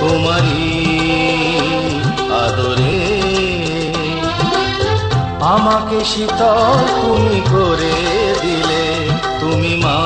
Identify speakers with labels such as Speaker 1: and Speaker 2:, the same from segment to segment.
Speaker 1: তোমারই আদরে আমাকে শীতল তুমি করে দিলে, তুমি মা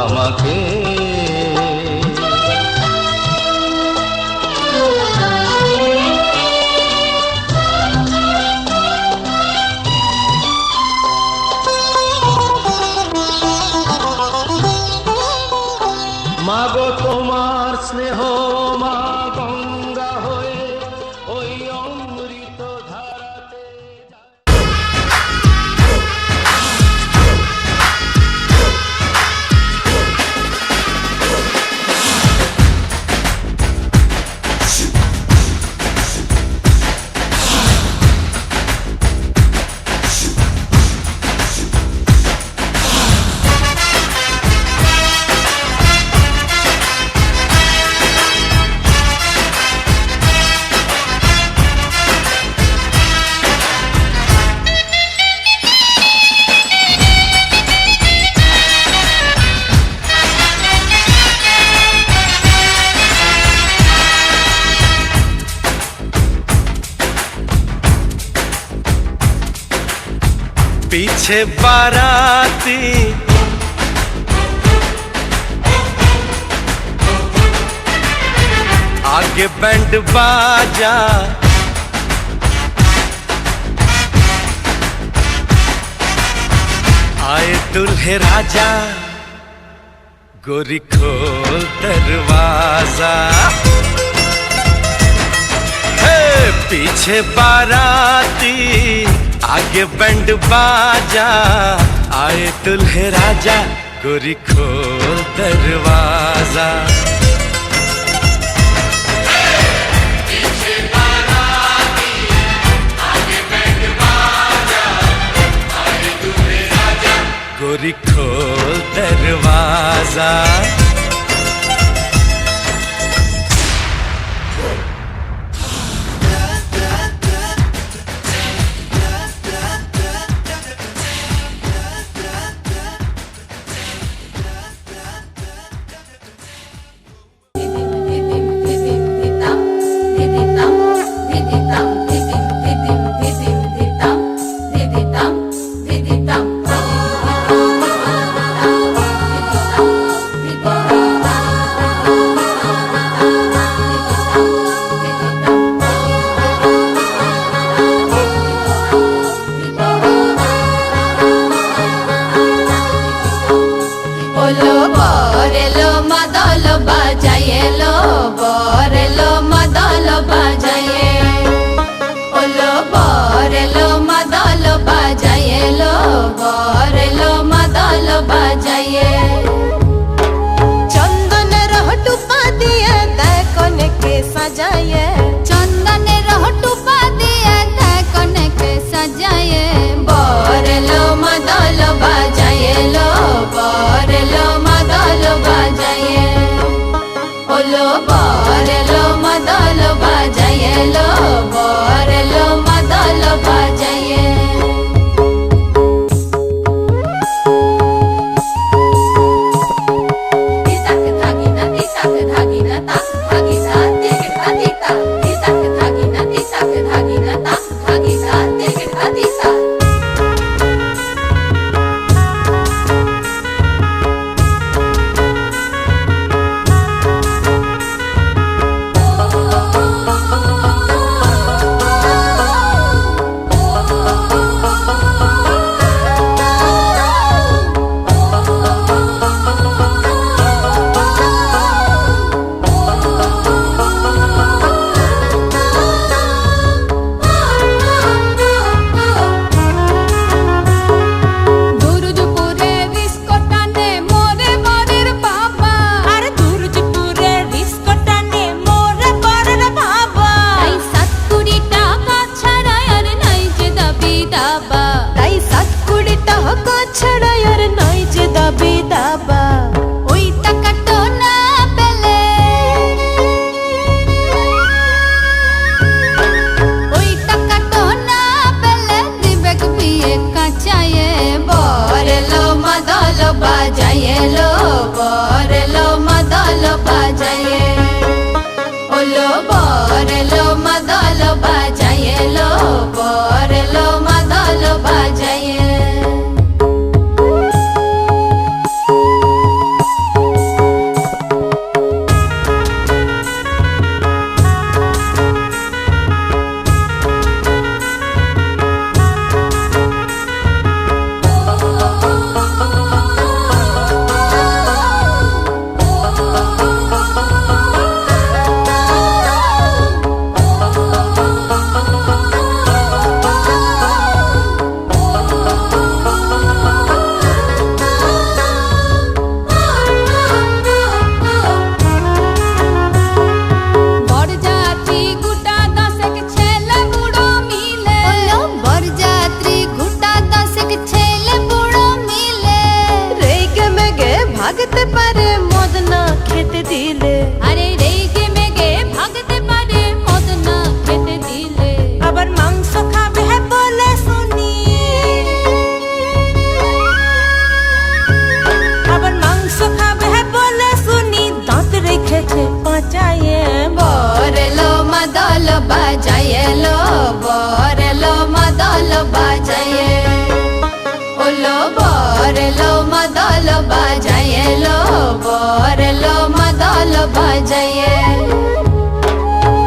Speaker 1: আমাকে। মাগো তোমার স্নেহ মা গঙ্গা হয়ে ওই অমৃত ধারাতে पीछे बाराती आगे बैंड बाजा, आए दुल्हे राजा, गोरी खोल दरवाजा। हे पीछे बाराती आगे बैंड बाजा, आए दुल्हे राजा, गोरी खोल दरवाजा। पीछे बाराती आगे बैंड बाजा, आए दुल्हे राजा, गोरी खोल दरवाजा।
Speaker 2: ওলো বরলো মাদল বাজায়ে লো বরলো মাদল বাজায়ে
Speaker 3: ভাগতে পারে মদ না খেতে দিলে,
Speaker 2: আরে রেগে মেগে ভাগতে পারে মদ না খেতে দিলে।
Speaker 3: আবার মাংস খাবে বলে শুনি, আবার মাংস খাবে বলে শুনি দাঁত রেখেছে পাঁচায়ে।
Speaker 2: বরলো মাদল বাজায়ে লো বরলো মাদল বাজায়ে ওলো বরলো মাদল বাজায়ে লো বরলো মাদল বাজায়ে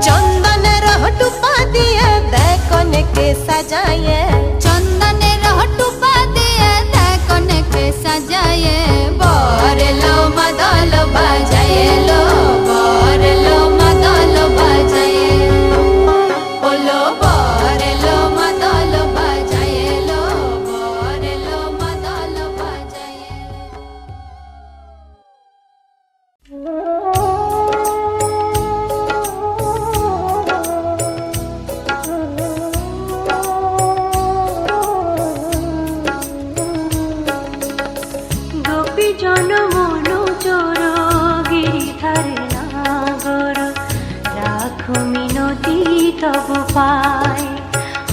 Speaker 3: চন্দনের টুপা দিয়ে দেখনকে সাজায়ে,
Speaker 2: চন্দনের টুপা দিয়ে দেখনকে সাজায়ে বরলো মাদল বাজায়ে লো বরলো মাদল বাজায়ে ওলো বরলো মাদল বাজায়ে লো বরলো মাদল বাজায়ে।
Speaker 3: গোপী জন মনো চোর গিরিধারে নাগর, রাখো মিনতি তব পায়,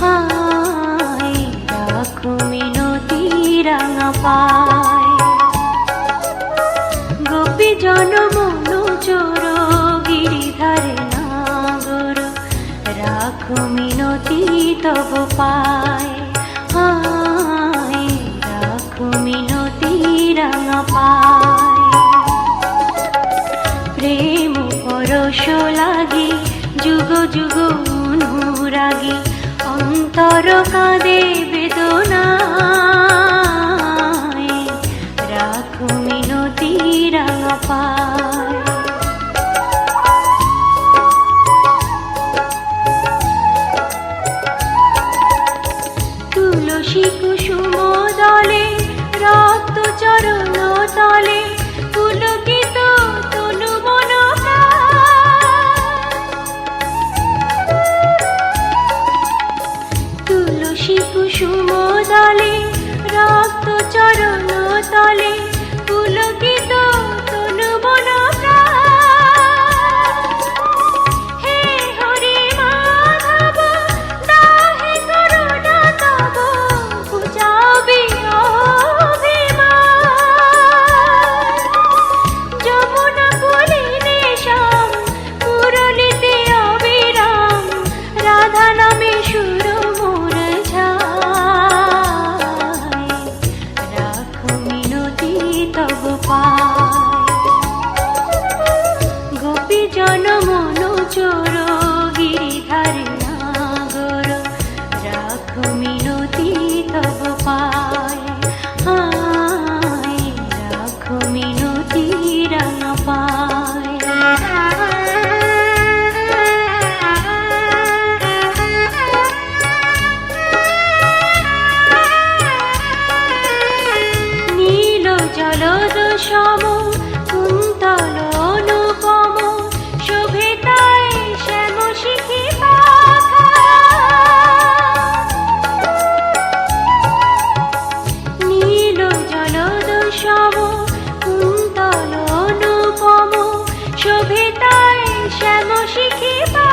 Speaker 3: হায় রাখো মিনতি রাঙা পায়। গোপী জন মনো চোর গিরিধারে নাগর, রাখো মিনতি তব পায়, হায় রাখো মিনতি রাঙা পায়। প্রেম পরশ লাগি যুগ যুগ অনুরাগী, অন্তর কাঁদে বেদনায়, রাখো মিনতি রাঙা পায়। তুলসী কুসুম দলে রক্ত চরণ তলে, পুলকিত তনু মন তুলসী কুসুম দলে রক্ত চরণ তলে, পুলকিত তনু মন হে হরি মাধব দাহে করুণা তব বুঝাবি অভিমান। যমুনা কুলিনে শ্যাম মুরলিতে অবিরাম, রাধা নামে সুর মোর ঝায়, রাখো মিনতি তব পায়। গোপী জন মনো চোর গিরিধারে নাগর, রাখো মিনতি তব পায়, হায় রাখো মিনতি রাঙা পায়। নীল জলদ সম কুন্তল অনুপম, শোভে তাই শ্যাম শিখি পাখা। নীল জলদ সম কুন্তল অনুপম, শোভে তাই শ্যাম শিখি পাখা।